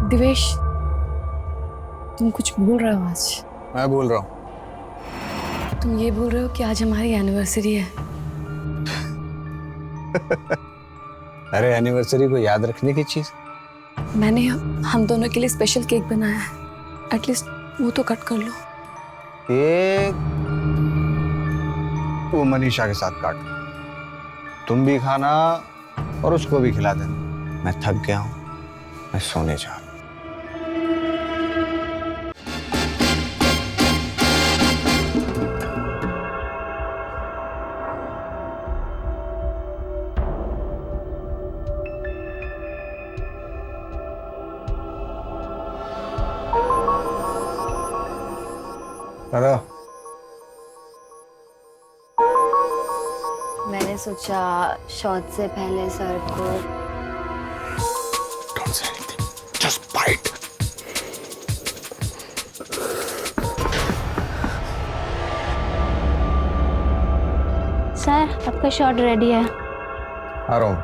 दिवेश, तुम कुछ भूल रहे हो आज। मैं भूल रहा हूँ। तुम ये बोल रहे हो कि आज हमारी एनिवर्सरी है। अरे एनिवर्सरी को याद रखने की चीज। मैंने हम दोनों के लिए स्पेशल केक बनाया है, एटलीस्ट वो तो कट कर लो। केक वो मनीषा के साथ काट, तुम भी खाना और उसको भी खिला देना। मैं थक गया हूँ, मैं सोने जा रहा हूँ। दादा, मैंने सोचा शॉट से पहले सर को Don't say anything. Just bite. Sir आपका शॉट रेडी है। आ रहा हूँ।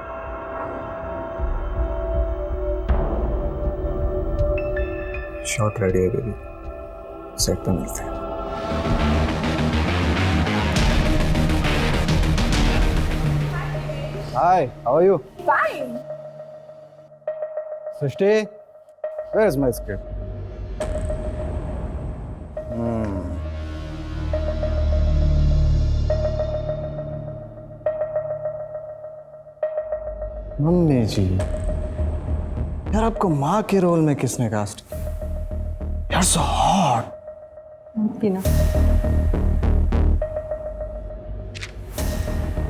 शॉट रेडी है बेबी, सेट पे मिलते हैं। Hi, how are you? Fine. Srishti, where is my script? Mummy ji, यार आपको माँ के रोल में किसने कास्ट किया? यार so hot. पीना।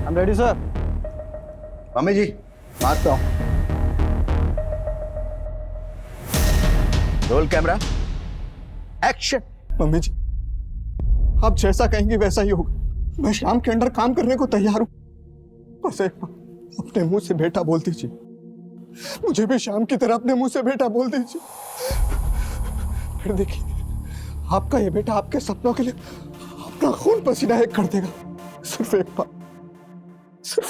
I'm ready, sir. मम्मी जी, मारता हूँ। Roll camera, action. मम्मी जी, आप जैसा कहेंगी वैसा ही होगा। मैं शाम के अंडर काम करने को तैयार हूँ। बस एक बार अपने मुंह से बेटा बोल दीजिए। मुझे भी शाम की तरह अपने मुंह से बेटा बोल दीजिए। फिर देखिए, आपका ये बेटा आपके सपनों के लिए अपना खून पसीना एक कर देगा। सिर्फ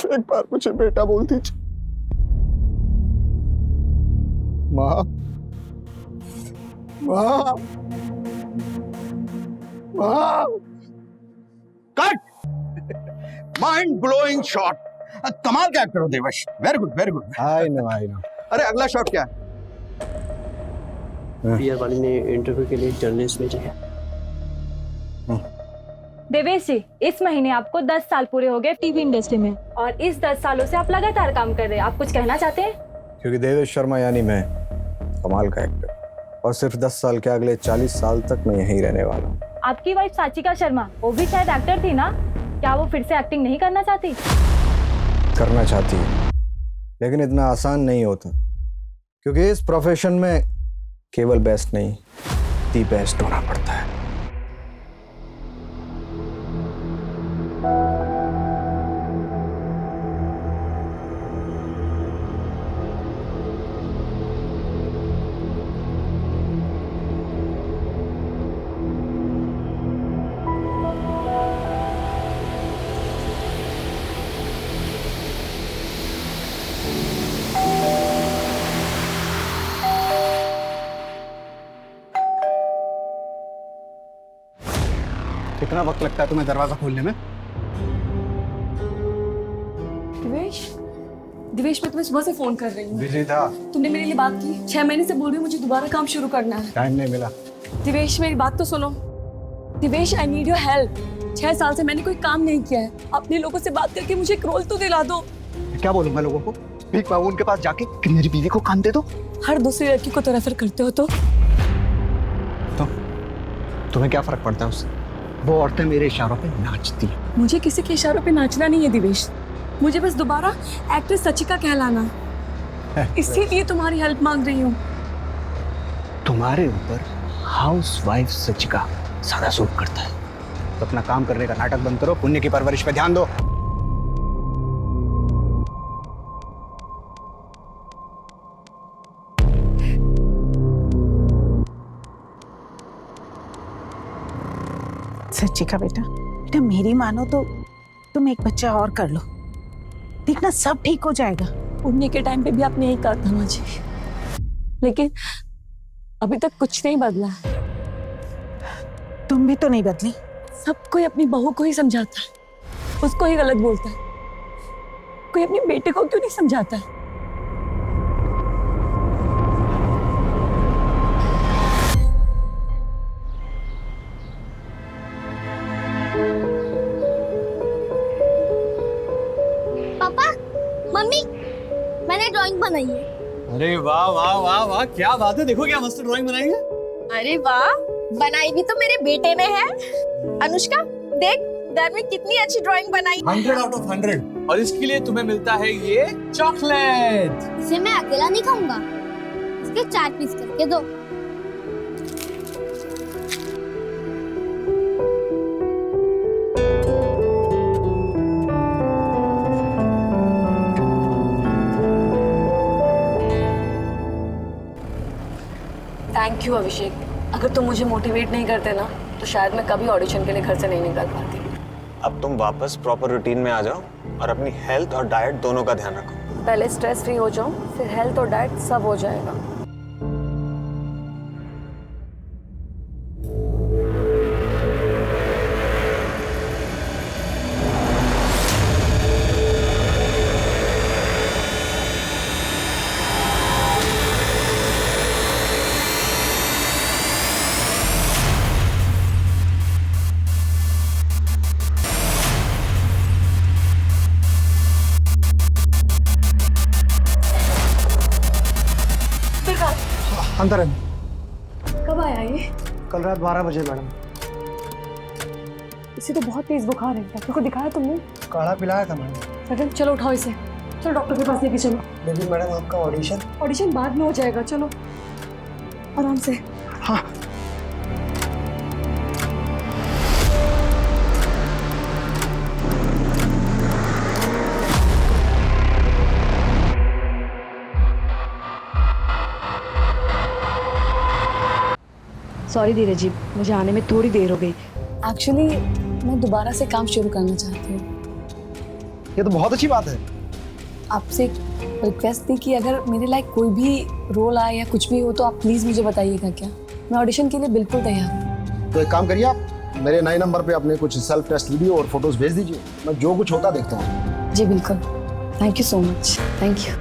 एक बार मुझे बेटा बोल दीजिए। माँ, माँ, माँ। कट। Mind blowing shot. कमाल का एक्टर हो Devesh. Very good, very good. I know. अरे अगला शॉट क्या है? पीआर वाली ने इंटरव्यू के लिए जर्नलिस्ट भेजा है। देवेश जी, इस महीने आपको 10 साल पूरे हो गए टीवी इंडस्ट्री में, और इस 10 सालों से आप लगातार काम कर रहे हैं। आप कुछ कहना चाहते हैं? क्योंकि देवेश शर्मा यानी मैं कमाल का एक्टर, और सिर्फ 10 साल के अगले 40 साल तक मैं यहीं रहने वाला हूँ। आपकी वाइफ साचिका शर्मा, वो भी शायद एक्टर थी ना? क्या वो फिर से एक्टिंग नहीं करना चाहती? करना चाहती है, लेकिन इतना आसान नहीं होता, क्योंकि इस प्रोफेशन में केवल बेस्ट नहीं, दी बेस्ट होना पड़ता है। कितना वक्त लगता है तुम्हें दरवाजा खोलने में? दिवेश, मैं तुम्हें सुबह से फोन कर रही हूँ। बिजी था। तुमने मेरे लिए बात की। 6 महीने से बोल रही हूँ मुझे दोबारा काम शुरू करना है। टाइम नहीं मिला। दिवेश, मेरी बात तो सुनो। Divesh, I need your help. 6 साल से मैंने कोई काम नहीं किया है। अपने लोगों से बात करके मुझे एक रोल तो दिला दो। क्या बोलूं मैं लोगों को? भीख मांगू उनके पास जाके कि मेरी बीवी को काम दे दो? हर दूसरी लड़की को तो रेफर करते हो तो तुम्हें क्या फर्क पड़ता है उससे? वो औरतें मेरे इशारों पे नाचती हैं। मुझे किसी के इशारों पे नाचना नहीं है दिवेश। मुझे बस दोबारा एक्ट्रेस सचिका कहलाना है। इसीलिए तुम्हारी हेल्प मांग रही हूँ। तुम्हारे ऊपर हाउसवाइफ सचिका ज्यादा सूट करता है, तो अपना काम करने का नाटक बंद करो, पुण्य की परवरिश पे ध्यान दो। सचिका बेटा, मेरी मानो तो तुम एक बच्चा और कर लो, देखना सब ठीक हो जाएगा। उड़ने के टाइम पे भी आपने यही कहा था मुझे, लेकिन अभी तक कुछ नहीं बदला। तुम भी तो नहीं बदली। सब कोई अपनी बहू को ही समझाता है, उसको ही गलत बोलता है। कोई अपने बेटे को क्यों नहीं समझाता है? पापा, मम्मी, मैंने ड्राइंग बनाई है। अरे वाह वाह वाह वाह, क्या बात है। देखो क्या मस्त ड्राइंग बनाई है। अरे वाह, बनाई भी तो मेरे बेटे ने है। अनुष्का, देख दर में कितनी अच्छी ड्राइंग बनाई। 100 out of 100। और इसके लिए तुम्हें मिलता है ये चॉकलेट। इसे मैं अकेला नहीं खाऊंगा, इसके 4 पीस करके दो। थैंक यू अभिषेक। अगर तुम मुझे मोटिवेट नहीं करते ना तो शायद मैं कभी ऑडिशन के लिए घर से नहीं निकल पाती। अब तुम वापस प्रॉपर रूटीन में आ जाओ और अपनी हेल्थ और डाइट दोनों का ध्यान रखो। पहले स्ट्रेस फ्री हो जाओ, फिर हेल्थ और डाइट सब हो जाएगा। अंदर है। कब आया ये? कल रात 12 बजे मैडम। इसे तो बहुत तेज बुखार है। डॉक्टर को दिखाया तुमने? काढ़ा पिलाया था मैडम। मैडम चलो उठाओ इसे, चलो डॉक्टर के पास लेके चलो। लेकिन मैडम आपका ऑडिशन बाद में हो जाएगा, चलो आराम से। हाँ। सॉरी धीरज जी, मुझे आने में थोड़ी देर हो गई। एक्चुअली मैं दोबारा से काम शुरू करना चाहती हूँ। ये तो बहुत अच्छी बात है। आपसे एक रिक्वेस्ट थी कि अगर मेरे लायक कोई भी रोल आए या कुछ भी हो तो आप प्लीज़ मुझे बताइएगा क्या। मैं ऑडिशन के लिए बिल्कुल तैयार हूँ। तो एक काम करिए, आप मेरे नए नंबर पे अपने कुछ सेल्फ टेस्ट वीडियो और फोटोज भेज दीजिए। मैं जो कुछ होता देखता हूँ। जी बिल्कुल, thank you so much. Thank you.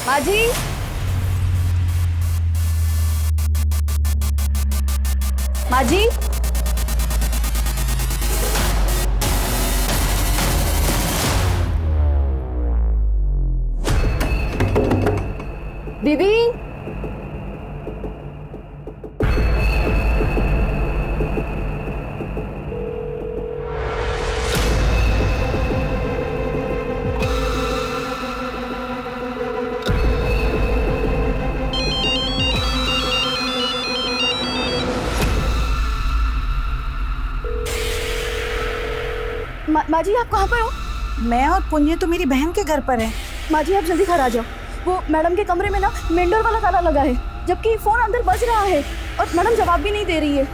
माजी, माजी, दीदी, माँ जी आप कहाँ पर हो? मैं और पुण्य तो मेरी बहन के घर पर है। माँ जी आप जल्दी घर आ जाओ। वो मैडम के कमरे में ना मेंढर वाला ताला लगा है। जबकि फोन अंदर बज रहा है और मैडम जवाब भी नहीं दे रही है।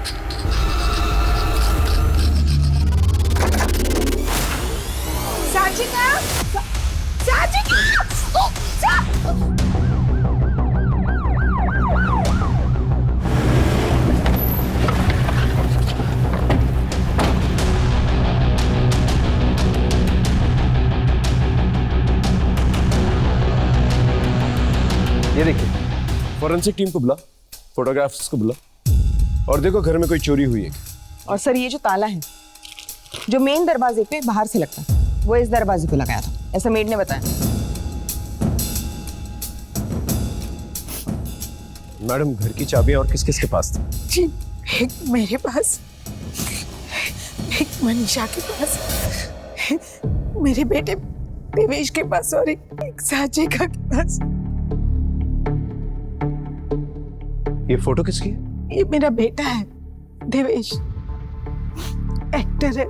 साचिका, साचिका, ये देखिए, फॉरेंसिक टीम को बुला, फोटोग्राफ्स को बुला, और देखो घर में कोई चोरी हुई है। और सर ये जो ताला है जो मेन दरवाजे पे बाहर से लगता है वो इस दरवाजे पे लगाया था, ऐसा मेड ने बताया। मैडम घर की चाबियां और किस किस के पास थी? जी, एक मेरे पास, एक मनीषा के पास, मेरे बेटे देवेश के पास और एक साचिका के पास। ये फोटो किसकी है? ये मेरा बेटा है देवेश, एक्टर है।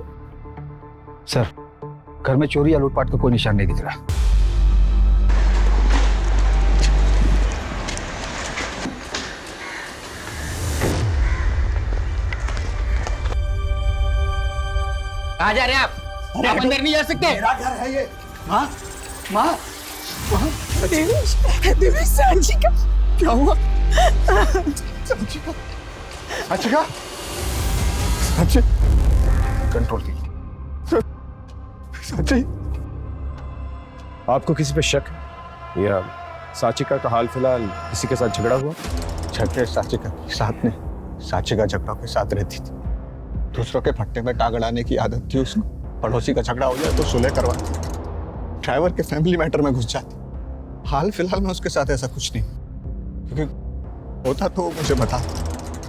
सर, घर में चोरी या लूटपाट का कोई निशान नहीं दिख रहा। कहाँ जा रहे हैं आप? आप अंदर नहीं जा सकते। मेरा घर है ये। माँ, माँ, देवेश, देवेश, साचिका, क्या हुआ? साचिका, साचिका, साचिका, कंट्रोल कीजिए। साची, आपको किसी पे शक है या साचिका का हाल फिलहाल किसी के साथ झगड़ा हुआ? झगड़े साचिका के साथ नहीं, साचिका झगड़ों के साथ रहती थी। दूसरों के फट्टे में टांग अड़ाने की आदत थी उसको। पड़ोसी का झगड़ा हो जाए तो सुलह करवाती, ड्राइवर के फैमिली मैटर में घुस जाती। हाल फिलहाल में उसके साथ ऐसा कुछ नहीं, क्योंकि होता तो मुझे बता।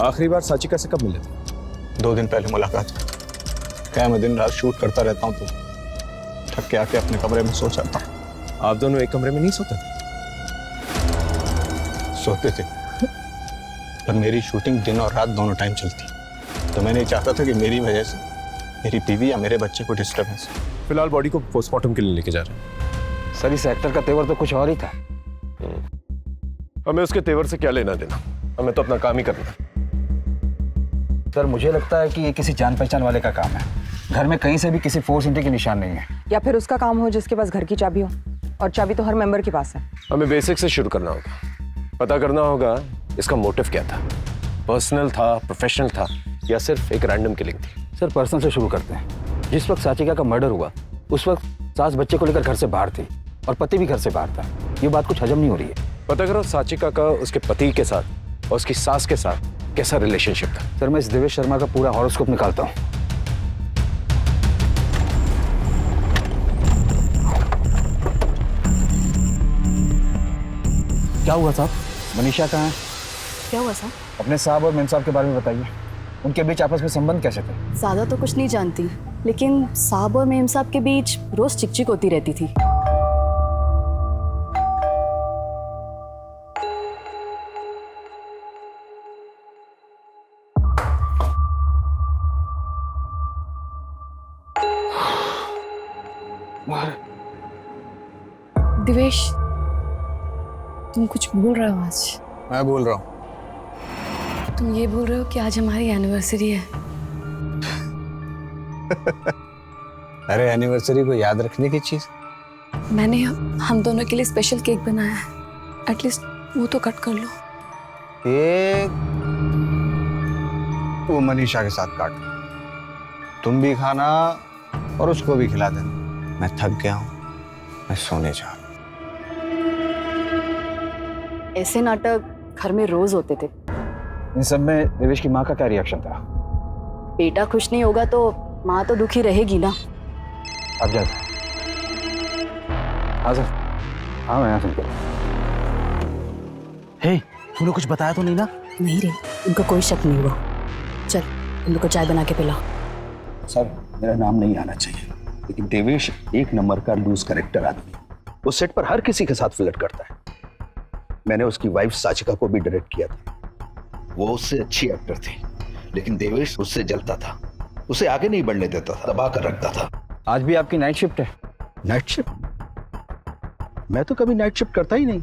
आखिरी बार साचिका से कब मिले थे? 2 दिन पहले मुलाकात की। क्या मैं दिन रात शूट करता रहता हूँ तो थक के आके अपने कमरे में सो जाता हूँ। आप दोनों एक कमरे में नहीं सोते थे? सोते थे, पर मेरी शूटिंग दिन और रात दोनों टाइम चलती, तो मैं नहीं चाहता था कि मेरी वजह से मेरी बीवी या मेरे बच्चे को डिस्टर्बेंस। फिलहाल बॉडी को पोस्टमार्टम के लिए लेके जा रहे हैं। सर, इस एक्टर का तेवर तो कुछ और ही था। हमें उसके तेवर से क्या लेना देना, हमें तो अपना काम ही करना है। सर, मुझे लगता है कि ये किसी जान पहचान वाले का काम है। घर में कहीं से भी किसी फोर्स एंट्री के निशान नहीं है। या फिर उसका काम हो जिसके पास घर की चाबी हो, और चाबी तो हर मेंबर के पास है। हमें बेसिक से शुरू करना होगा, पता करना होगा इसका मोटिव क्या था। पर्सनल था, प्रोफेशनल था, या सिर्फ एक रैंडम किलिंग थी? सर, पर्सनल से शुरू करते हैं। जिस वक्त साचिका का मर्डर हुआ उस वक्त सास बच्चे को लेकर घर से बाहर थी और पति भी घर से बाहर था। ये बात कुछ हजम नहीं हो रही है। पता करो साचिका का उसके पति के साथ और उसकी सास के साथ कैसा रिलेशनशिप था। सर, मैं इस देवेश शर्मा का पूरा हॉरोस्कोप निकालता हूँ। क्या हुआ साहब? मनीषा कहाँ है? क्या हुआ साहब? अपने साहब और मेम साहब के बारे में बताइए। उनके बीच आपस में संबंध कैसे थे? ज़्यादा तो कुछ नहीं जानती, लेकिन साहब और मेम साहब के बीच रोज चिकचिक होती रहती थी। दिवेश, तुम कुछ बोल रहे हो आज? मैं बोल रहा हूँ। तुम ये बोल रहे हो कि आज हमारी एनिवर्सरी है? अरे एनिवर्सरी को याद रखने की चीज। मैंने हम दोनों के लिए स्पेशल केक बनाया है, एटलीस्ट वो तो कट कर लो। केक वो मनीषा के साथ काट, तुम भी खाना और उसको भी खिला देना। मैं थक गया हूँ, मैं सोने जा रहा हूँ। ऐसे नाटक घर में रोज होते थे। इन सब में देवेश की माँ का क्या रिएक्शन था? बेटा खुश नहीं होगा तो माँ तो दुखी रहेगी ना। आप जाते। हाँ सर, हाँ मैं यहाँ सुनकर। हे, तूने कुछ बताया तो नहीं ना? नहीं रे, उनको कोई शक नहीं हुआ। चल, उन लोग को चाय बना के पिला। सर, मेरा नाम नहीं आना चाहिए, लेकिन देवेश एक नंबर का लूज करेक्टर आदमी। वो सेट पर हर किसी के साथ फ्लर्ट करता है। मैंने उसकी वाइफ साचिका को भी डायरेक्ट किया था। वो उससे अच्छी एक्टर थी, लेकिन देवेश उससे जलता था, उसे आगे नहीं बढ़ने देता था, दबा कर रखता था। आज भी आपकी नाइट शिफ्ट है? Night shift? मैं तो कभी नाइट शिफ्ट करता ही नहीं।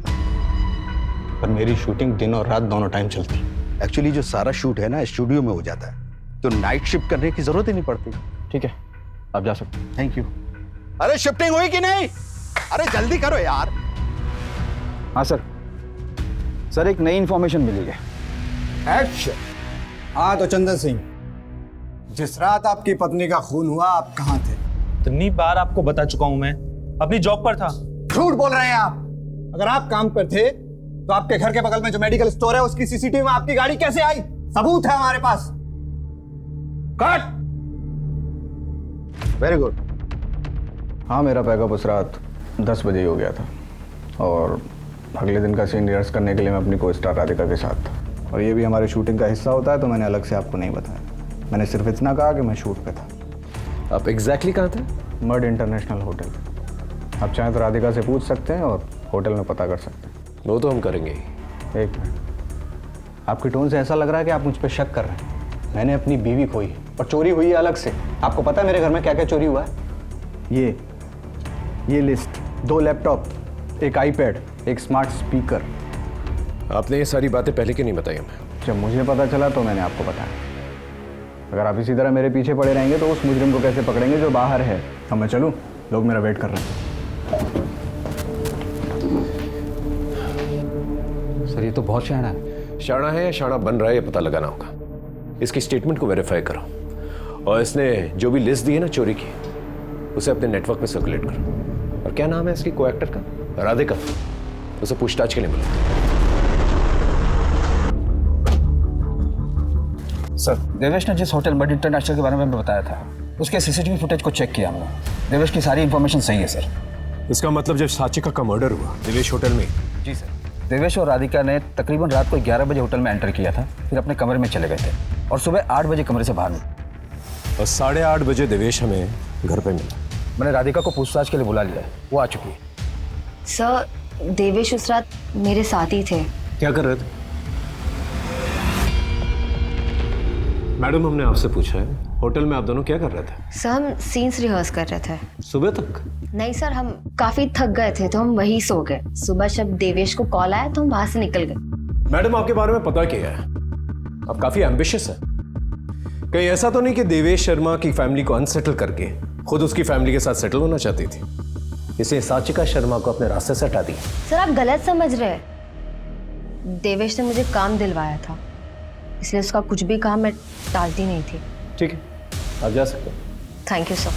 पर मेरी शूटिंग दिन और रात दोनों टाइम चलती। एक्चुअली जो सारा शूट है ना स्टूडियो में हो जाता है, तो नाइट शिफ्ट करने की जरूरत ही नहीं पड़ती। ठीक है, आप जा सकते हैं। Thank you. अरे शिफ्टिंग हुई कि नहीं? अरे जल्दी करो यार। हाँ सर, सर एक नई इंफॉर्मेशन मिली है। एक्शन। हाँ तो चंदन सिंह, जिस रात आपकी पत्नी का खून हुआ आप कहाँ थे? इतनी बार आपको बता चुका हूं मैं, अपनी जॉब पर था। झूठ बोल रहे हैं आप। अगर आप काम पर थे तो आपके घर के बगल में जो मेडिकल स्टोर है उसकी सीसीटीवी में आपकी गाड़ी कैसे आई? सबूत है हमारे पास। कट। Very good. हाँ, मेरा पैकअप उस रात 10 बजे ही हो गया था और अगले दिन का सीन रिहर्स करने के लिए मैं अपनी को स्टार राधिका के साथ था। और ये भी हमारे शूटिंग का हिस्सा होता है, तो मैंने अलग से आपको नहीं बताया। मैंने सिर्फ इतना कहा कि मैं शूट पे था। आप एग्जैक्टली कहाँ थे? मर्ड इंटरनेशनल होटल। आप चाहें तो राधिका से पूछ सकते हैं और होटल में पता कर सकते हैं। वो तो हम करेंगे ही। एक मिनट, आपकी टोन से ऐसा लग रहा है कि आप मुझ पर शक कर रहे हैं। मैंने अपनी बीवी खोई है और चोरी हुई है अलग से। आपको पता है मेरे घर में क्या क्या चोरी हुआ है? ये लिस्ट, 2 लैपटॉप, एक आईपैड, एक स्मार्ट स्पीकर। आपने ये सारी बातें पहले क्यों नहीं बताई हमें? जब मुझे पता चला तो मैंने आपको बताया। अगर आप इसी तरह मेरे पीछे पड़े रहेंगे तो उस मुजरिम को कैसे पकड़ेंगे जो बाहर है? अब मैं चलूं? लोग मेरा वेट कर रहे हैं। सर ये तो बहुत शाना है। शाना है या शाना बन रहा है ये पता लगाना होगा। इसकी स्टेटमेंट को वेरीफाई करो और इसने जो भी लिस्ट दी है ना चोरी की, उसे अपने नेटवर्क में सर्कुलेट करो। और क्या नाम है इसकी को एक्टर का? राधिका। उसे पूछताछ के लिए मिलो। सर देवेश ने जिस होटल मर्ड इंटरनेशनल के बारे में बताया था उसके सीसीटीवी फुटेज को चेक किया हमने। देवेश की सारी इंफॉर्मेशन सही है सर। इसका मतलब जब साचिका का मर्डर हुआ देवेश होटल में? जी सर। देवेश और राधिका ने तकरीबन रात को 11 बजे होटल में एंटर किया था, फिर अपने कमरे में चले गए थे और सुबह 8 बजे कमरे से बाहर निकले। और 8:30 बजे देवेश हमें घर पे मिला। मैंने राधिका को पूछताछ के लिए बुला लिया है, वो आ चुकी है। सर देवेश उस रात मेरे साथ ही थे। क्या कर रहे थे? मैडम हमने आपसे पूछा है होटल में आप दोनों क्या कर रहे थे? सर हम सीन्स रिहर्स कर रहे थे। सुबह तक? नहीं सर, हम काफी थक गए थे तो हम वहीं सो गए। सुबह जब देवेश को कॉल आया तो हम वहां से निकल गए। मैडम आपके बारे में पता किया है, आप काफी एम्बिशियस है। कहीं ऐसा तो नहीं कि देवेश शर्मा की फैमिली को अनसेटल करके खुद उसकी फैमिली के साथ सेटल होना चाहती थी, इसे साचिका शर्मा को अपने रास्ते से हटा दी? सर आप गलत समझ रहे हैं। देवेश ने मुझे काम दिलवाया था, इसलिए उसका कुछ भी काम मैं टालती नहीं थी। ठीक है, आप जा सकते हो। Thank you sir.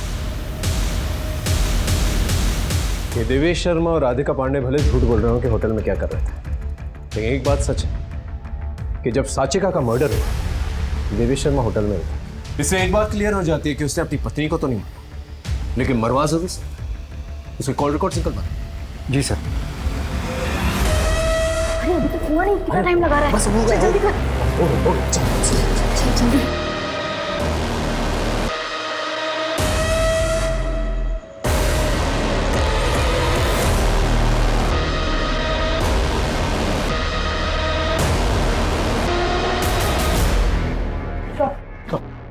ये देवेश शर्मा और राधिका पांडे भले झूठ बोल रहे हो कि होटल में क्या कर रहे थे, लेकिन एक बात सच है कि जब साचिका का मर्डर हुआ देवेश शर्मा होटल में था। इससे एक बात क्लियर हो जाती है कि उसने अपनी पत्नी को तो नहीं मारा, लेकिन मरवा जरूर उसके कॉल रिकॉर्ड निकल पाए। जी सर। अरे अभी तक हुआ नहीं, कितना टाइम लगा रहा है? बस हो गया। जल्दी कर। जल्दी।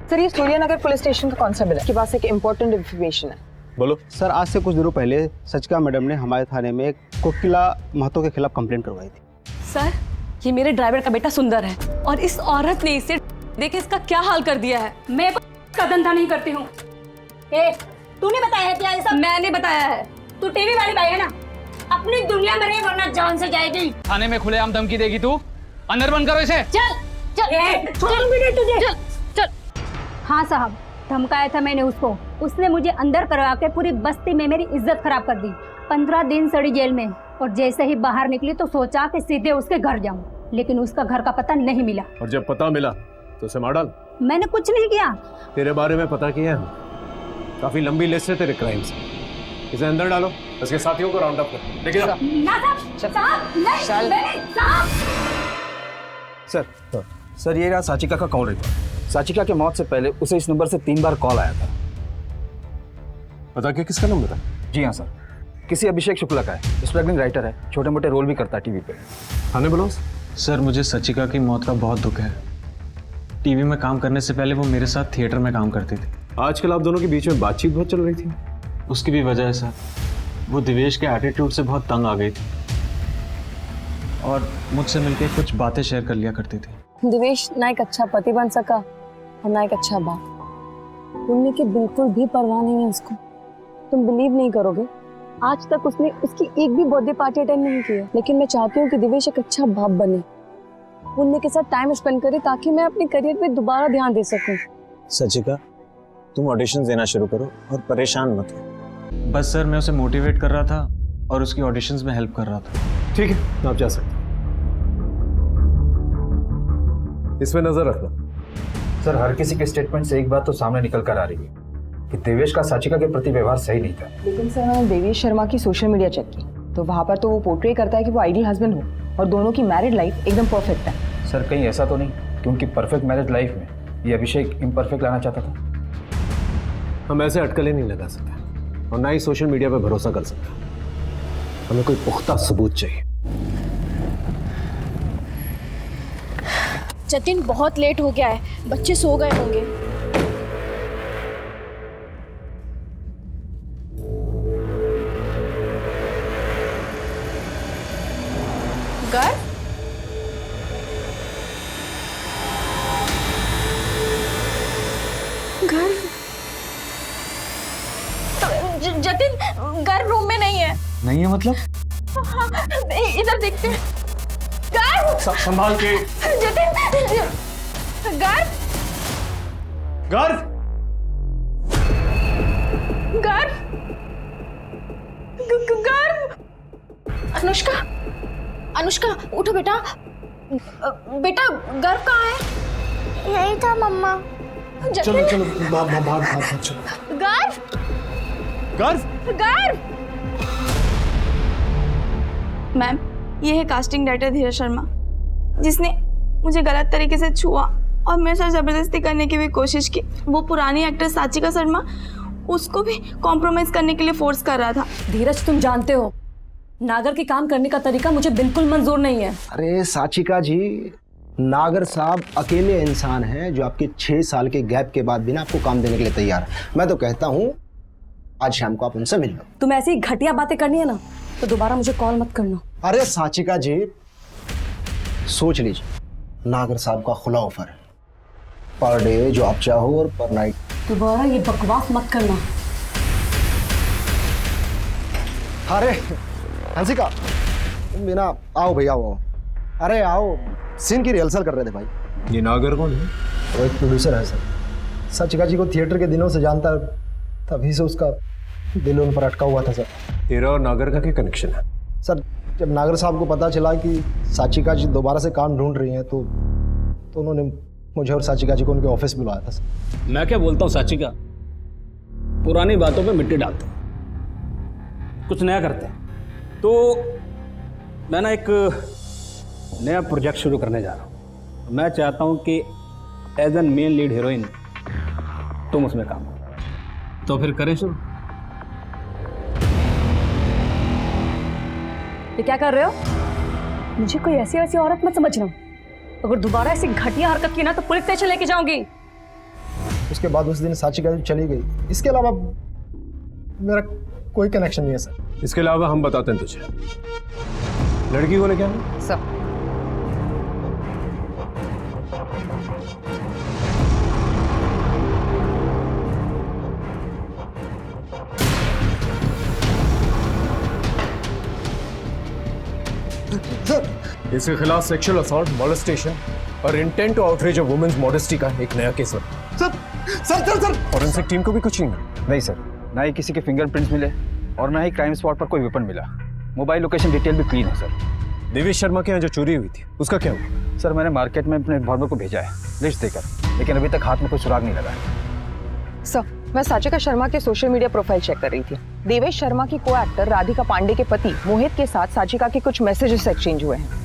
सर ये सूर्यनगर पुलिस स्टेशन का कौन सा बिल है? आपके पास एक इम्पोर्टेंट इन्फॉर्मेशन है। बोलो। सर आज से कुछ दिनों पहले सचिका मैडम ने हमारे थाने में एक कोकिला महतो के खिलाफ कंप्लेंट करवाई थी। सर ये मेरे ड्राइवर का बेटा सुंदर है और इस औरत ने इसे देखे इसका क्या हाल कर दिया है। मैं का धंधा नहीं करती हूँ। तूने बताया है क्या ये सब? मैंने बताया है। तू टीवी वाली भाई है ना, अपनी दुनिया में रहे वरना जान से जाएगी। थाने में खुलेआम धमकी देगी तू? अंदर बंद करो इसे। चल चल। हाँ साहब, धमकाया था मैंने उसको। उसने मुझे अंदर करवा के पूरी बस्ती में मेरी इज्जत खराब कर दी। 15 दिन सड़ी जेल में और जैसे ही बाहर निकली तो सोचा कि सीधे उसके घर जाऊं, लेकिन उसका घर का पता नहीं मिला। और जब पता मिला तो उसे मार डाल? मैंने कुछ नहीं किया। तेरे बारे में पता किया है, काफी लंबी लिस्ट है तेरे क्राइम्स। इसे अंदर डालो, उसके साथियों को राउंड अप कर लेके जाओ। ना साहब, नहीं, साहब। सर ये रहा साचिका का कॉल रिकॉर्ड। साचिका के मौत से पहले उसे इस नंबर से 3 बार कॉल आया था। पता क्या किसका नंबर था? जी हाँ सर, किसी अभिषेक शुक्ला का है। स्ट्रगलिंग राइटर है, छोटे मोटे रोल भी करता है टीवी पे। थाने बुलाओ। सर मुझे सचिका की मौत का बहुत दुख है। टीवी में काम करने से पहले वो मेरे साथ थिएटर में काम करती थी। आजकल आप दोनों के बीच में बातचीत बहुत चल रही थी। उसकी भी वजह है सर, वो दिवेश के एटीट्यूड से बहुत तंग आ गई थी। और मुझसे मिलके कुछ बातें शेयर कर लिया करती थी। दिवेश ना एक अच्छा पति बन सका और ना एक अच्छा बाप। पुण्य की बिल्कुल भी परवाह नहीं है उसको। तुम बिलीव नहीं करोगे, आज तक उसने उसकी एक भी बर्थडे पार्टी अटेंड नहीं की है। लेकिन मैं चाहती हूँ कि दिवेश एक अच्छा बाप बने, पुण्य के साथ टाइम स्पेंड करे ताकि मैं अपने करियर पे दोबारा ध्यान दे सकूं। सचिका, तुम ऑडिशन देना शुरू करो और परेशान मत हो। बस सर, मैं उसे मोटिवेट कर रहा था और उसकी ऑडिशंस में हेल्प कर रहा था। ठीक है, आप जा सकते हैं। इसमें नजर रखना। सर, हर किसी के स्टेटमेंट से एक बात तो सामने निकल कर आ रही है कि देवेश का साचिका के प्रति व्यवहार सही नहीं था। लेकिन सर मैंने देवेश शर्मा की सोशल मीडिया चेक की तो वहाँ पर तो वो पोर्ट्रे करता है कि वो आइडियल हस्बैंड हो और दोनों की मैरिड लाइफ एकदम परफेक्ट है। सर, कहीं ऐसा तो नहीं कि उनकी परफेक्ट मैरिज लाइफ में ये अभिषेक इम्परफेक्ट लाना चाहता था? हम ऐसे अटकलें नहीं लगा सकते और ना ही सोशल मीडिया पर भरोसा कर सकते। हमें कोई पुख्ता सबूत चाहिए। जतिन, बहुत लेट हो गया है, बच्चे सो गए होंगे। गर्व, जतिन, गर्व रूम में नहीं है। नहीं है मतलब? हाँ, इधर देखते हैं। गर्व, संभाल के। जतिन, गर्व, गर्व, गर्व, गर्व। अनुष्का, अनुष्का उठो बेटा। बेटा, गर्व कहाँ है? यही था मम्मा। चलो चलो बाहर चलो। गर्व, गर्व, गर्व। मैम, ये है कास्टिंग डायरेक्टर धीरज शर्मा, जिसने मुझे गलत तरीके से छुआ और मेरे साथ जबरदस्ती करने की भी कोशिश की। वो पुरानी एक्टर साचिका शर्मा, उसको भी कॉम्प्रोमाइज करने के लिए फोर्स कर रहा था। धीरज, तुम जानते हो नागर के काम करने का तरीका मुझे बिल्कुल मंजूर नहीं है। अरे साचिका जी, नागर साहब अकेले इंसान हैं जो आपके 6 साल के गैप के बाद भी ना आपको काम देने के लिए तैयार है। मैं तो कहता हूँ आज शाम को आप उनसे मिल लो। तुम ऐसी घटिया बातें करनी है ना तो दोबारा मुझे कॉल मत करना। अरे साचिका जी, सोच लीजिए, नागर साहब का खुला ऑफर है, पर डे जो आप चाहो और पर नाइट। दोबारा ये बकवास मत करना। अरे हंसिका, तुम बिना आओ भैया, आओ। अरे आओ, सीन की रिहर्सल कर रहे थे भाई। ये नागर कौन है? वो एक प्रोड्यूसर है सर, साचिका जी को थिएटर के दिनों से जानता है, तभी से उसका दिल उन पर अटका हुआ था सर। तेरा और नागर का क्या कनेक्शन है? सर, जब नागर साहब को पता चला कि साचिका जी दोबारा से काम ढूंढ रही हैं तो उन्होंने मुझे और साचिका जी को उनके ऑफिस बुलाया था सर। मैं क्या बोलता हूँ साचिका, पुरानी बातों पे मिट्टी डालते हैं, कुछ नया करते हैं। तो मैं ना एक नया प्रोजेक्ट शुरू करने जा रहा हूँ। मैं चाहता हूँ कि as an main lead heroine तुम उसमें काम करो। तो फिर करें शुरू? ये क्या कर रहे हो? मुझे कोई ऐसी वैसी औरत मत समझना। अगर दोबारा ऐसी घटिया हरकत की ना तो पुलिस स्टेशन लेके जाऊंगी। उसके बाद उस दिन साचिका जी चली गई, इसके अलावा मेरा कोई कनेक्शन नहीं है सर। इसके अलावा हम बताते हैं तुझे, लड़की को लेके आना सर। इसके खिलाफ सेक्सुअल असॉल्ट, मोलेस्टेशन और intent to outrage of women's modesty का एक नया केस बना। सर फॉरेंसिक टीम को भी कुछ नहीं मिला? नहीं सर, ना ही किसी के फिंगरप्रिंट्स मिले और ना ही क्राइम स्पॉट पर कोई वेपन मिला। मोबाइल लोकेशन डिटेल भी क्लीन है सर। देवेश शर्मा के यहाँ जो चोरी हुई थी उसका क्या हुआ? सर, मैंने मार्केट में अपने इन्फॉर्मर को भेजा है लिस्ट देकर, लेकिन अभी तक हाथ में कोई सुराग नहीं लगा है। सर, मैं साचिका शर्मा के सोशल मीडिया प्रोफाइल चेक कर रही थी। देवेश शर्मा की को एक्टर राधिका पांडे के पति मोहित के साथ साचिका के कुछ मैसेजेस एक्सचेंज हुए हैं।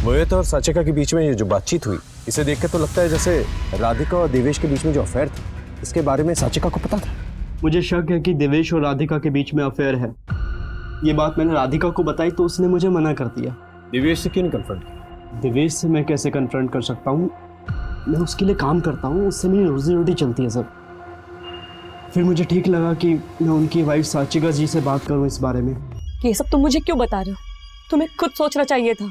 मोहित और साचिका के बीच में ये जो बातचीत हुई, इसे देख के तो लगता है जैसे राधिका और देवेश के बीच में जो अफेयर था, इसके बारे में साचिका को पता था। मुझे शक है कि देवेश और राधिका के बीच में अफेयर है। ये बात मैंने राधिका को बताई तो उसने मुझे मना कर दिया। देवेश से क्यों नहीं कन्फ्रंट किया? देवेश से मैं कैसे कन्फ्रंट कर सकता हूँ? मैं उसके लिए काम करता हूँ, उससे मेरी रोजी रोटी चलती है सर। फिर मुझे ठीक लगा कि मैं उनकी वाइफ साचिका जी से बात करूँ इस बारे में। ये सब तुम मुझे क्यों बता रहे हो? तुम्हें खुद सोचना चाहिए था।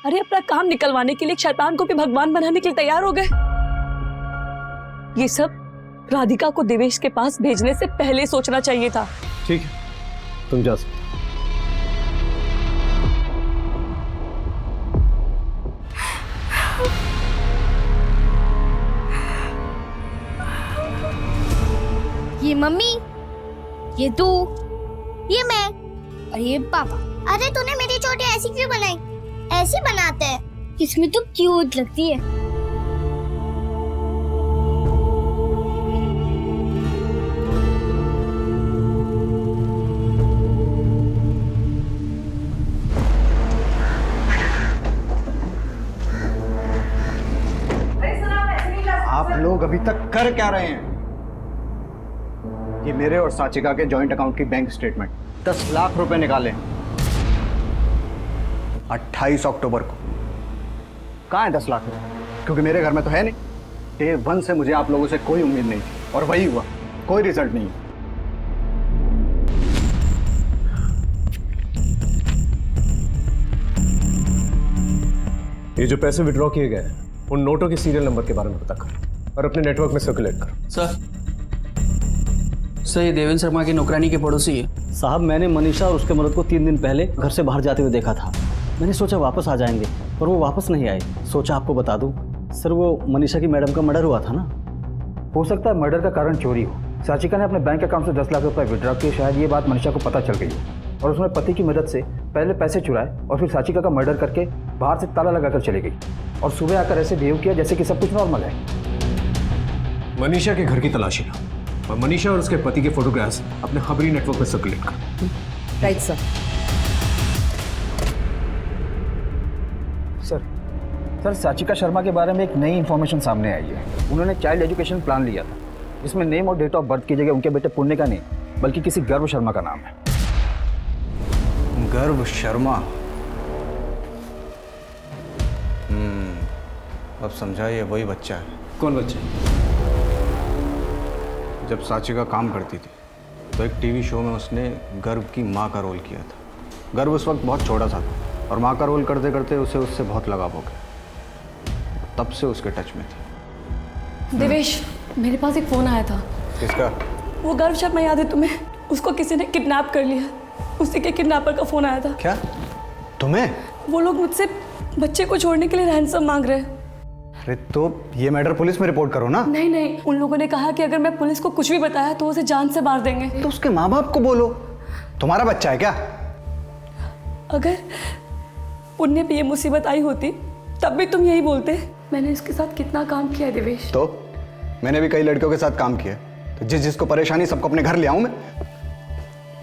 अरे अपना काम निकलवाने के लिए एक शैतान को भी भगवान बनाने के लिए तैयार हो गए। ये सब राधिका को देवेश के पास भेजने से पहले सोचना चाहिए था। ठीक है, तुम जा सकते। ये मम्मी, ये तू, ये मैं और ये पापा। अरे तूने मेरी चोटी ऐसी क्यों बनाई? ऐसी बनाते हैं, इसमें तो क्यूट लगती है। आप लोग अभी तक कर क्या रहे हैं? ये मेरे और साचिका के जॉइंट अकाउंट की बैंक स्टेटमेंट 10 लाख रुपए निकाले 28 अक्टूबर को। कहाँ है 10 लाख रुपए? क्योंकि मेरे घर में तो है नहीं। डे 1 से मुझे आप लोगों से कोई उम्मीद नहीं थी और वही हुआ, कोई रिजल्ट नहीं। ये जो पैसे विड्रॉ किए गए हैं, उन नोटों के सीरियल नंबर के बारे में पता करो और अपने नेटवर्क में सर्कुलेट करो। सर ये देवेंद्र शर्मा की नौकरानी के पड़ोसी है। साहब मैंने मनीषा और उसके मर्द को 3 दिन पहले घर से बाहर जाते हुए देखा था। मैंने सोचा वापस आ जाएंगे, पर वो वापस नहीं आए। सोचा आपको बता दूं। सर वो मनीषा की मैडम का मर्डर हुआ था ना। हो सकता है मर्डर का कारण चोरी हो। साचिका ने अपने बैंक अकाउंट से 10 लाख रुपए विड्रॉ किए। शायद ये बात मनीषा को पता चल गई और उसने पति की मदद से पहले पैसे चुराए और फिर साचिका का मर्डर करके बाहर से ताला लगाकर चली गई और सुबह आकर ऐसे बिहेव किया जैसे कि सब कुछ नॉर्मल है। मनीषा के घर की तलाशी लो और मनीषा और उसके पति के फोटोग्राफ्स अपने खबरी नेटवर्क में सर्कुलेट करो। Right sir. सर साचिका शर्मा के बारे में एक नई इन्फॉर्मेशन सामने आई है। उन्होंने चाइल्ड एजुकेशन प्लान लिया था जिसमें नेम और डेट ऑफ बर्थ की जगह उनके बेटे पुण्य का नहीं बल्कि किसी गर्व शर्मा का नाम है। गर्व शर्मा? अब समझा, ये वही बच्चा है। कौन बच्चा? जब साचिका काम करती थी तो एक टीवी शो में उसने गर्व की माँ का रोल किया था। गर्व उस वक्त बहुत छोटा था और माँ का रोल करते करते उसे उससे बहुत लगाव हो गया। तब से उसके टच में थी। देवेश, मेरे पास एक फोन आया था। किसका? वो गर्व शर्मा याद है तुम्हें? उसको किसी ने किडनैप कर लिया। उसी के किडनैपर का फोन आया था। क्या? तुम्हें? वो लोग मुझसे बच्चे को छोड़ने के लिए रैंसम मांग रहे हैं। अरे तो ये मैटर पुलिस में रिपोर्ट करो ना। नहीं नहीं, उन लोगों ने कहा कि अगर मैं पुलिस को कुछ भी बताया तो उसे जान से मार देंगे। तो उसके माँ बाप को बोलो। तुम्हारा बच्चा है क्या? अगर पुण्य पे ये मुसीबत आई होती तब भी तुम यही बोलते। मैंने इसके साथ कितना काम किया है देवेश। तो मैंने भी कई लड़कियों के साथ काम किया, तो जिसको परेशानी सबको अपने घर ले आऊं मैं।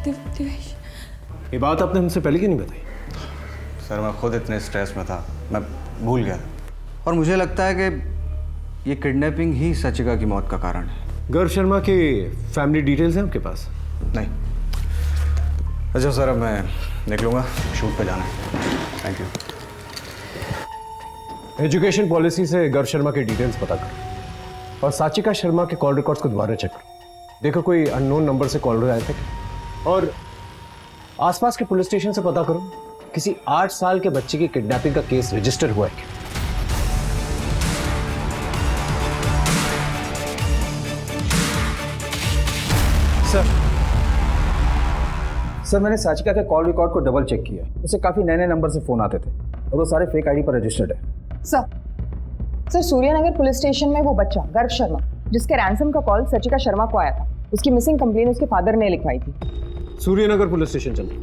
देवेश, ये बात आपने हमसे पहले क्यों नहीं बताई? सर मैं खुद इतने स्ट्रेस में था, मैं भूल गया। और मुझे लगता है कि ये किडनैपिंग ही साचिका की मौत का कारण है। गर्व शर्मा के फैमिली डिटेल्स हैं आपके पास? नहीं। अच्छा सर, अब मैं निकलूंगा, शूट पे जाना है। Thank you. एजुकेशन पॉलिसी से गर्व शर्मा के डिटेल्स पता करो और साचिका शर्मा के कॉल रिकॉर्ड्स को दोबारा चेक करो। देखो कोई अननोन नंबर से कॉल आए थे और आसपास के पुलिस स्टेशन से पता करो किसी 8 साल के बच्चे की किडनैपिंग का केस रजिस्टर हुआ है क्या। सर मैंने साचिका के कॉल रिकॉर्ड को डबल चेक किया। उसे काफी नए नए नंबर से फोन आते थे और वो सारे फेक आईडी पर रजिस्टर्ड है। सर सूर्यनगर पुलिस स्टेशन में वो बच्चा गर्व शर्मा जिसके रैंसम का कॉल साचिका शर्मा को आया था, उसकी मिसिंग कंप्लेन उसके फादर ने लिखवाई थी। सूर्यनगर पुलिस स्टेशन चलते।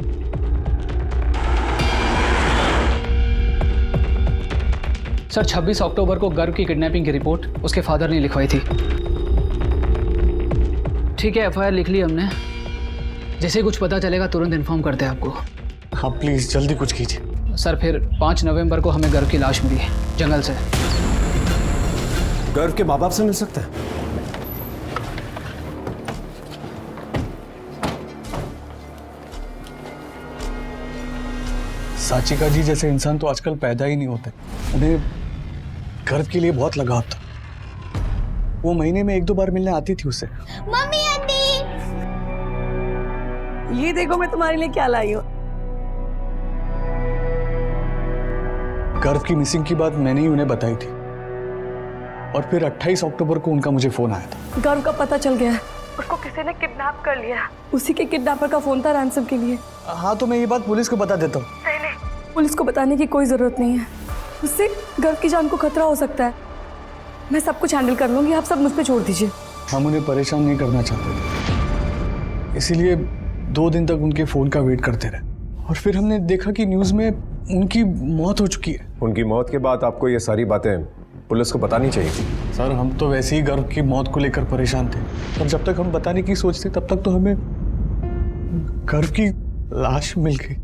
सर 26 अक्टूबर को गर्व की किडनैपिंग की रिपोर्ट उसके फादर ने लिखवाई थी। ठीक है, एफआईआर लिख ली हमने। जैसे कुछ पता चलेगा तुरंत इन्फॉर्म करते हैं आपको। हाँ प्लीज जल्दी कुछ कीजिए। सर फिर 5 नवंबर को हमें गर्व की लाश मिली है जंगल से। गर्व के माँ बाप से मिल सकता है? साचिका जी जैसे इंसान तो आजकल पैदा ही नहीं होते। उन्हें गर्व के लिए बहुत लगाव था। वो महीने में 1-2 बार मिलने आती थी उससे। मम्मी आंटी, ये देखो मैं तुम्हारे लिए क्या लाई हूँ। गर्व की मिसिंग की बात मैंने ही उन्हें बताई थी और फिर 28 अक्टूबर को उनका मुझे फोन आया था। गर्व का पता चल गया है, उसको किसी ने किडनैप कर लिया। उसी के किडनैपर का फोन था रैंसम के लिए। हाँ तो मैं ये बात पुलिस को बता देता हूँ। नहीं, पुलिस को बताने की कोई जरूरत नहीं है, उससे गर्व की जान को खतरा हो सकता है। मैं सब कुछ हैंडल कर लूंगी, आप सब मुझ पे छोड़ दीजिए। हम उन्हें परेशान नहीं करना चाहते थे, इसीलिए 2 दिन तक उनके फोन का वेट करते रहे और फिर हमने देखा कि न्यूज़ में उनकी मौत हो चुकी है। उनकी मौत के बाद आपको ये सारी बातें पुलिस को बतानी चाहिए। सर हम तो वैसे ही गर्व की मौत को लेकर परेशान थे, पर जब तक हम बताने की सोचते तब तक तो हमें गर्व की लाश मिल गई।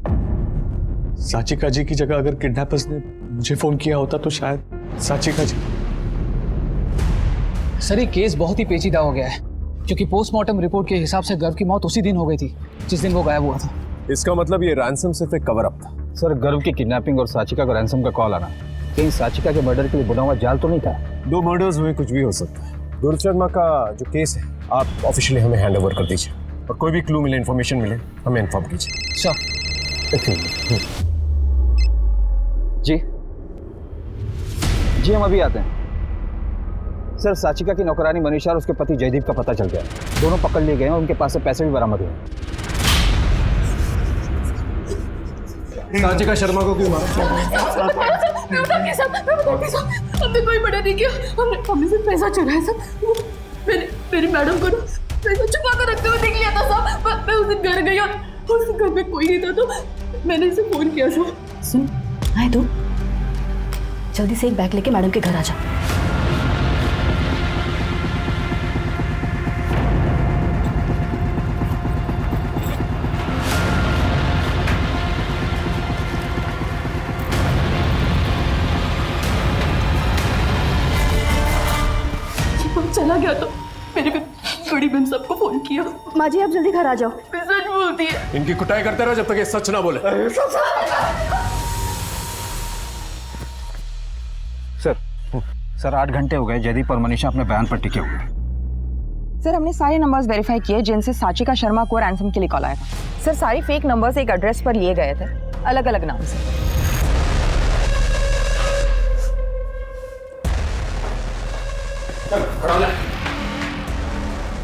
साचिका जी की जगह अगर किडनैपर्स ने मुझे फोन किया होता तो शायद साचिका जी। सर ये केस बहुत ही पेचीदा हो गया है, क्योंकि पोस्टमार्टम रिपोर्ट के हिसाब से गर्व की मौत उसी दिन हो गई थी जिस दिन वो गायब हुआ था। इसका मतलब ये रैंसम सिर्फ एक कवर अप था। सर गर्व की किडनैपिंग और साचिका को रैंसम का कॉल आना, कहीं साचिका के मर्डर के लिए बुना हुआ जाल तो नहीं था? 2 मर्डर्स हुए, कुछ भी हो सकता है। गुरु शर्मा का जो केस है आप ऑफिशियली हमें हैंड ओवर कर दीजिए और कोई भी क्लू मिले, इन्फॉर्मेशन मिले हमें इन्फॉर्म कीजिए। जी हम अभी आते हैं। सर साचिका की नौकरानी मनीषा और उसके पति जयदीप का पता चल गया, दोनों पकड़ लिए गए और उनके पास से पैसे भी बरामद हुए। साचिका शर्मा को क्यों मारा? हमने कोई मर्डर नहीं किया, हमने सिर्फ पैसा चुराया सब। मेरी मैडम को पैसा छुपा कर रखते हुए देख लिया था साहब। मैं उस दिन घर गई और उस घर में कोई नहीं था तो मैंने इसे फोन किया था। सुन आए तो जल्दी से एक बैग लेके मैडम के घर आ जा। चला गया तो मेरी बड़ी बहन सबको फोन किया। माँ जी आप जल्दी घर आ जाओ। सच बोलती है। इनकी कुटाई करते रहो जब तक ये सच ना बोले। सर 8 घंटे हो गए जयदीप और मनीषा अपने बयान पर टिके हुए। सर हमने सारे नंबर्स वेरीफाई किए जिनसे साचिका शर्मा को रैंसम के लिए कॉल आया था। सर सारे फेक नंबर्स एक एड्रेस पर लिए गए थे, अलग अलग नाम से।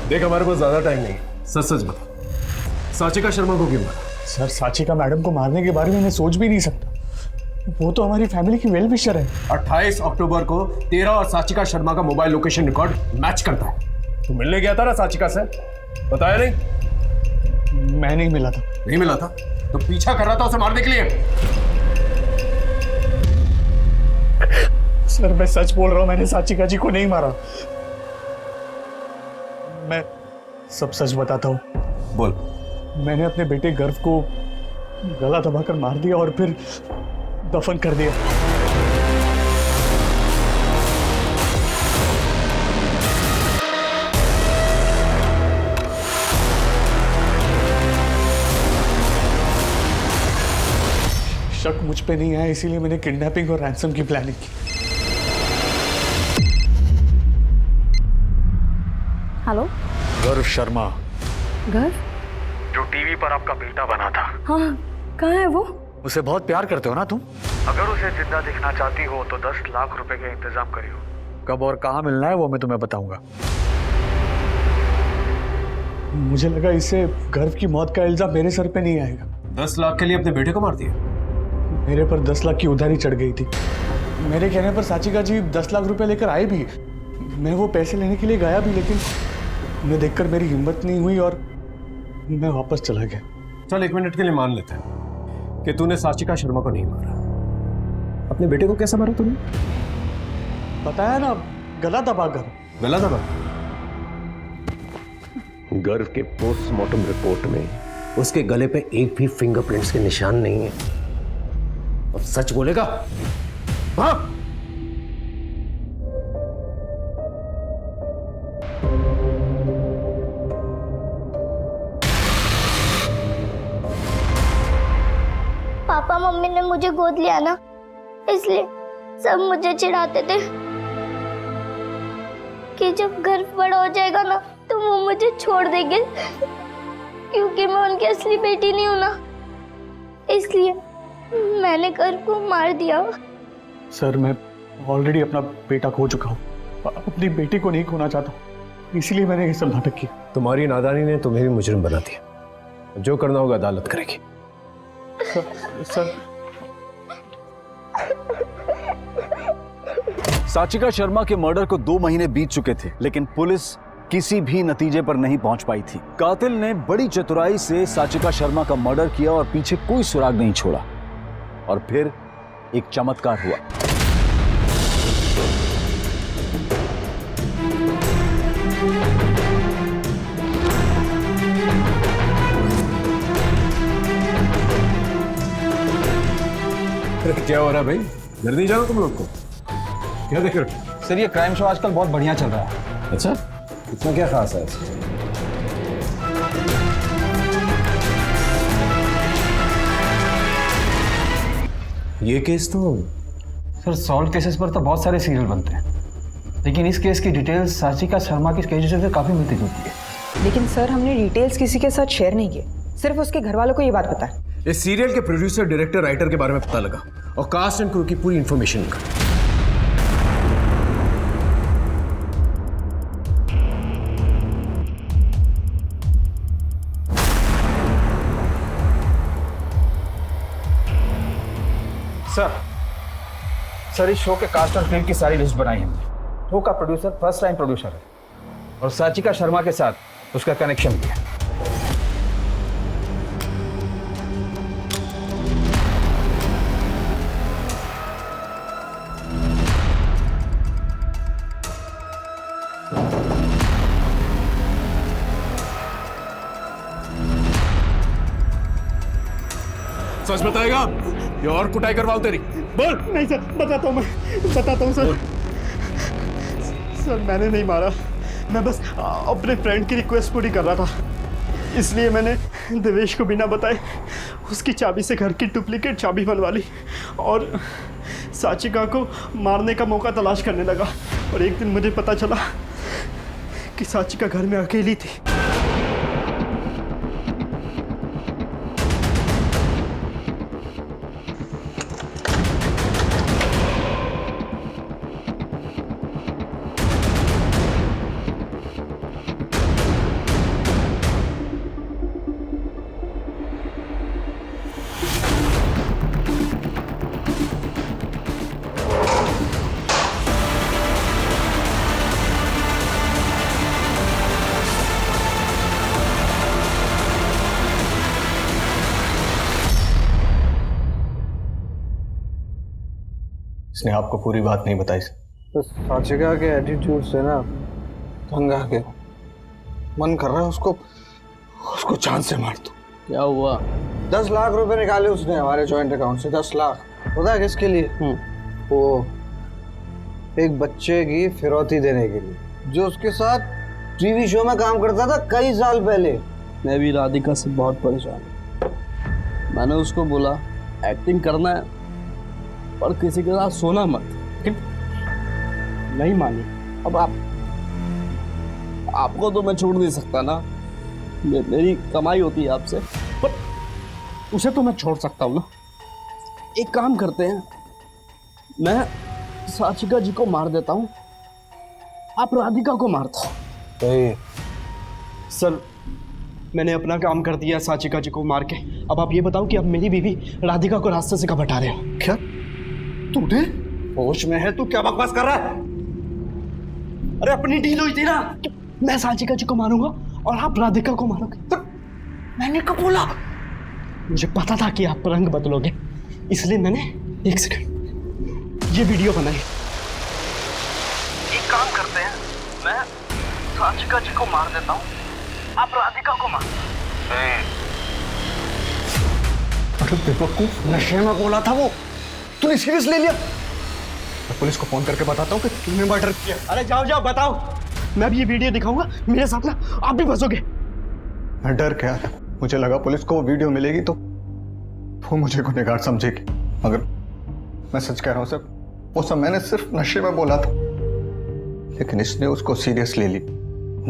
देख हमारे पास ज्यादा टाइम नहीं, सच सच बता, साचिका शर्मा को क्यों मारा? सर साचिका मैडम को मारने के बारे में मैं सोच भी नहीं सकता, वो तो हमारी फैमिली की वेल विशर है। 28 अक्टूबर को तेरा और साचिका शर्मा का मोबाइल लोकेशन रिकॉर्ड मैच करता है। तू मिलने गया था ना साचिका से, बताया नहीं? मैं नहीं मिला था। नहीं मिला था तो पीछा कर रहा था उसे मारने के लिए? सर मैं सच बोल रहा हूं, मैंने साचिका जी को नहीं मारा। मैं सब सच बताता हूं। बोल। मैंने अपने बेटे गर्व को गला दबाकर मार दिया और फिर दफन कर दिया। शक मुझ पे नहीं आया, इसीलिए मैंने किडनैपिंग और रैंसम की प्लानिंग की। हेलो गर्व शर्मा। गर्व जो टीवी पर आपका बेटा बना था। हाँ कहाँ है वो? उसे बहुत प्यार करते हो ना तुम? अगर उसे जिंदा देखना चाहती हो तो 10 लाख रुपए का इंतजाम करियो। कब और कहाँ मिलना है वो मैं तुम्हें बताऊंगा। मुझे लगा इससे गर्व की मौत का इल्जाम मेरे सर पे नहीं आएगा। 10 लाख के लिए अपने बेटे को मार दिया? मेरे पर 10 लाख की उधारी चढ़ गई थी। मेरे कहने पर साचिका जी 10 लाख रुपए लेकर आए भी। मैं वो पैसे लेने के लिए गया भी, लेकिन उन्हें देखकर मेरी हिम्मत नहीं हुई और मैं वापस चला गया। चल 1 मिनट के लिए मान लेते हैं कि तूने साचिका शर्मा को नहीं मारा। अपने बेटे को कैसे मारा तूने? बताया ना, गला दबाकर। गला दबा? गर्व के पोस्टमार्टम रिपोर्ट में उसके गले पे एक भी फिंगरप्रिंट्स के निशान नहीं है। अब सच बोलेगा? हाँ? पापा मम्मी ने मुझे गोद लिया ना, इसलिए सब मुझे चिढ़ाते थे कि जब घर बड़ा हो जाएगा ना तो वो मुझे छोड़ देंगे, क्योंकि मैं उनकी असली बेटी नहीं हूं ना। इसलिए मैंने घर को मार दिया। सर मैं ऑलरेडी अपना बेटा खो चुका हूँ, अपनी बेटी को नहीं खोना चाहता, इसलिए मैंने ये सब नाटक किया। तुम्हारी नादानी ने तुम्हें भी मुजरिम बना दिया। जो करना होगा अदालत करेगी। सर साचिका शर्मा के मर्डर को 2 महीने बीत चुके थे, लेकिन पुलिस किसी भी नतीजे पर नहीं पहुंच पाई थी। कातिल ने बड़ी चतुराई से साचिका शर्मा का मर्डर किया और पीछे कोई सुराग नहीं छोड़ा। और फिर एक चमत्कार हुआ। क्या हो रहा है भाई? घर नहीं जाना तुम लोग को? क्या देख रहे हो? सर ये क्राइम शो आजकल बहुत बढ़िया चल रहा है। अच्छा, इतना क्या खास है इसमें? ये केस तो सर सॉल्व केसेस पर तो बहुत सारे सीरियल बनते हैं, लेकिन इस केस की डिटेल्स साचिका शर्मा की केस से काफी मिलती जुलती है। लेकिन सर हमने डिटेल्स किसी के साथ शेयर नहीं किए, सिर्फ उसके घर वालों को ये बात पता है। इस सीरियल के प्रोड्यूसर, डायरेक्टर, राइटर के बारे में पता लगा और कास्ट एंड क्रू की पूरी इंफॉर्मेशन निकाली। सर इस शो के कास्ट और फिल्म की सारी लिस्ट बनाई हमने। शो का प्रोड्यूसर फर्स्ट टाइम प्रोड्यूसर है और साचिका शर्मा के साथ उसका कनेक्शन भी है। सच बताएगा या और कुटाई करवाऊं तेरी? बोल। नहीं सर, बताता हूँ सर। सर मैंने नहीं मारा, मैं बस अपने फ्रेंड की रिक्वेस्ट पूरी कर रहा था, इसलिए मैंने देवेश को बिना बताए उसकी चाबी से घर की डुप्लीकेट चाबी बनवा ली और साचिका को मारने का मौका तलाश करने लगा। और एक दिन मुझे पता चला कि साचिका घर में अकेली थी। इसने आपको पूरी बात नहीं बताई सर। तो साचिका के एटीट्यूड से ना तंग आ गया, मन कर रहा है उसको जान से मार दूं। क्या हुआ? 10 लाख रुपए निकाले उसने हमारे जॉइंट अकाउंट से। 10 लाख पता है किसके लिए? वो एक बच्चे की फिरौती देने के लिए, जो उसके साथ टीवी शो में काम करता था कई साल पहले। मैं भी राधिका से बहुत परेशान हूँ। मैंने उसको बोला एक्टिंग करना है पर किसी के साथ सोना मत, नहीं मानी। अब आपको तो मैं छोड़ नहीं सकता ना, मेरी कमाई होती है आपसे, पर उसे तो मैं छोड़ सकता हूँ ना। एक काम करते हैं, मैं साचिका जी को मार देता हूँ, आप राधिका को मारता हो। सर मैंने अपना काम कर दिया साचिका जी को मार के। अब आप ये बताओ कि अब मेरी बीवी राधिका को रास्ते से कब हटा रहे हो? क्या तूने होश में है? तू क्या बकवास कर रहा है? अरे अपनी डील हुई थी ना कि मैं साचिका जी को मारूंगा और आप राधिका को मारोगे, तो मैंने कब बोला? मुझे पता था कि आप रंग बदलोगे, इसलिए मैंने एक सेकंड ये वीडियो बनाई। एक काम करते हैं, मैं साचिका जी को मार देता हूँ, आप राधिका को मार। अरे बेवकूफ, नशे में बोला था वो, तूने सीरियस ले लिया? मैं पुलिस को फोन करके बताता हूँ कि तूने मर्डर किया। अरे जाओ जाओ बताओ, मैं भी ये वीडियो दिखाऊंगा, मेरे साथ ना आप भी फंसोगे। मैं डर गया था, मुझे लगा पुलिस को वो वीडियो मिलेगी तो वो मुझे गुनहगार समझेगी, मगर मैं सच कह रहा हूँ सर, वो सब मैंने सिर्फ नशे में बोला था। लेकिन इसने उसको सीरियस ले ली,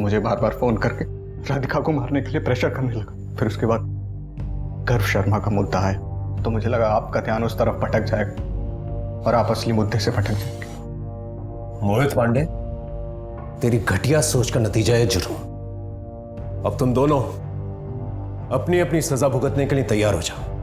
मुझे बार बार फोन करके राधिका को मारने के लिए प्रेशर करने लगा। फिर उसके बाद गर्व शर्मा का मुद्दा है तो मुझे लगा आपका ध्यान उस तरफ भटक जाएगा, और आप असली मुद्दे से भटक जाएंगे। मोहित पांडे, तेरी घटिया सोच का नतीजा है जुर्म। अब तुम दोनों अपनी अपनी सजा भुगतने के लिए तैयार हो जाओ।